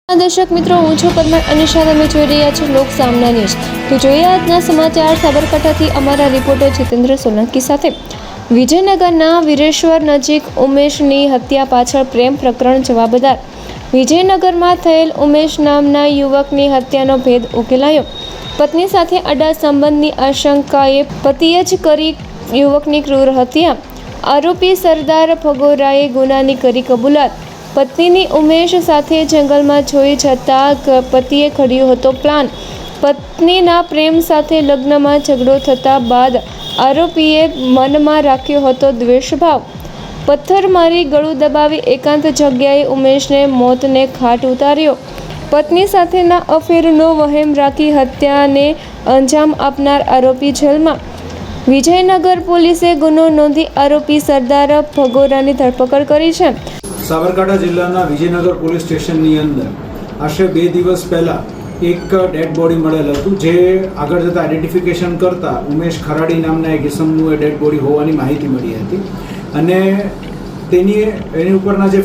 દર્શક મિત્રો, હું છું પરમાર અનિશા. તમે જોઈ રહ્યા છો લોક સામના ન્યૂઝ. તો જોઈએ આજના સમાચાર સાબરકાંઠાથી અમારા રિપોર્ટર જીતેન્દ્ર સોલંકી સાથે. વિજયનગરના વીરેશ્વર નજીક ઉમેશની હત્યા પાછળ પ્રેમ પ્રકરણ જવાબદાર. વિજયનગરમાં થયેલ ઉમેશ નામના યુવકની હત્યાનો ભેદ ઉકેલાયો. પત્ની સાથે અડા સંબંધની આશંકાએ પતિએ જ કરી યુવકની ક્રૂર હત્યા. આરોપી સરદાર ભગોરાએ ગુનાની કરી કબૂલાત. પત્નીની ઉમેશ સાથે જંગલમાં જોઈ જતા પતિએ ઘડ્યો હતો પ્લાન. પત્નીના પ્રેમ સાથે લગ્નમાં ઝઘડો થતા બાદ આરોપીએ મનમાં રાખ્યો હતો દ્વેષભાવ. પથ્થર મારી ગળું દબાવી એકાંત જગ્યાએ ઉમેશને મોતને ઘાટ ઉતાર્યો. પત્ની સાથેના અફેરનો વહેમ રાખી હત્યાને અંજામ આપનાર આરોપી જેલમાં. વિજયનગર પોલીસે ગુનો નોંધી આરોપી સરદાર ભગોરાની ધરપકડ કરી છે. સાબરકાંઠા જિલ્લાના વિજયનગર પોલીસ સ્ટેશનની અંદર આશરે 2 દિવસ પહેલાં એક ડેડ બોડી મળેલ હતું, જે આગળ જતાં આઈડેન્ટિફિકેશન કરતાં ઉમેશ ખરાડી નામના એક ઇસમનું એ ડેડ બોડી હોવાની માહિતી મળી હતી. અને એની ઉપરના જે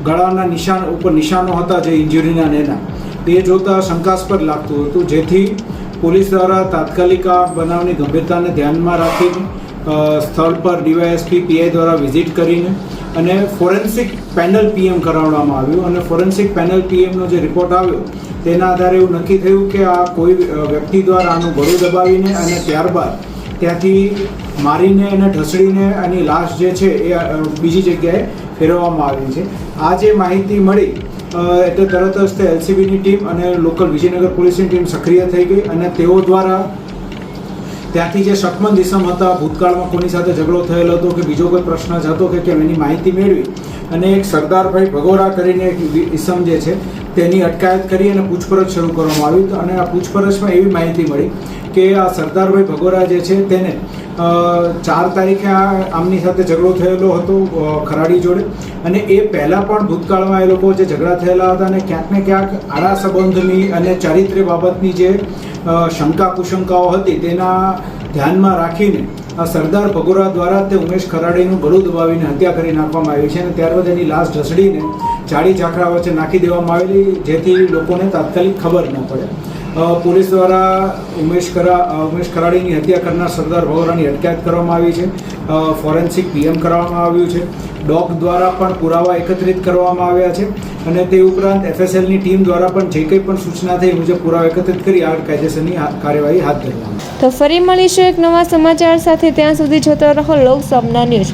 ગળાના નિશાનો હતા, જે ઇન્જરીના એના, તે જોતાં શંકાસ્પદ લાગતું હતું, જેથી પોલીસ દ્વારા તાત્કાલિક આ બનાવની ગંભીરતાને ધ્યાનમાં રાખીને સ્થળ પર ડીવાયએસપી પીઆઈ દ્વારા વિઝિટ કરીને અને ફોરેન્સિક પેનલ પીએમ કરાવવામાં આવ્યું. અને ફોરેન્સિક પેનલ પીએમનો જે રિપોર્ટ આવ્યો તેના આધારે એવું નક્કી થયું કે આ કોઈ વ્યક્તિ દ્વારા આનું ગળું દબાવીને અને ત્યારબાદ ત્યાંથી મારીને અને ઢસડીને આની લાશ જે છે એ બીજી જગ્યાએ ફેરવવામાં આવી છે. આ જે માહિતી મળી એટલે તરત જ તે એલસીબીની ટીમ અને લોકલ વિજયનગર પોલીસની ટીમ સક્રિય થઈ ગઈ અને તેઓ દ્વારા ત્યાંથી જે શકમંદ ઇસમ હતા, ભૂતકાળમાં કોની સાથે ઝઘડો થયેલો હતો કે બીજો કોઈ પ્રશ્ન જ હતો કે કેમ, એની માહિતી મેળવી અને એક સરદારભાઈ ભગોરા કરીને એક ઇસમ જે છે તેની અટકાયત કરી અને પૂછપરછ શરૂ કરવામાં આવી. અને આ પૂછપરછમાં એવી માહિતી મળી કે આ સરદારભાઈ ભગોરા જે છે તેને 4 તારીખે આમની સાથે ઝઘડો થયેલો હતો ખરાડી જોડે. અને એ પહેલાં પણ ભૂતકાળમાં એ લોકો જે ઝઘડા થયેલા હતા અને ક્યાંક ને ક્યાંક આડા સંબંધની અને ચારિત્ર્ય બાબતની જે શંકા કુશંકાઓ હતી તેના ધ્યાનમાં રાખીને આ સરદાર ભગોરા દ્વારા તે ઉમેશ ખરાડીનું ગળું દબાવીને હત્યા કરી નાખવામાં આવી છે. અને ત્યારબાદ એની લાશ ઢસડીને ઝાડી ઝાકરા વચ્ચે નાખી દેવામાં આવેલી, જેથી લોકોને તાત્કાલિક ખબર ન પડે. પોલીસ દ્વારા ઉમેશ ખરાડીની હત્યા કરનાર સરદાર ભગોરાની અટકાયત કરવામાં આવી છે. ફોરેન્સિક પીએમ કરવામાં આવ્યું છે. ડોગ દ્વારા પણ પુરાવા એકત્રિત કરવામાં આવ્યા છે. અને તે ઉપરાંત એફએસએલની ટીમ દ્વારા પણ જે કંઈ પણ સૂચના થઈ મુજબ પુરાવા એકત્રિત કરી આગળ કાયદેસરની કાર્યવાહી હાથ ધરવામાં. તો ફરી મળીશું એક નવા સમાચાર સાથે. ત્યાં સુધી જોતા રહો લોક સામના ન્યૂઝ.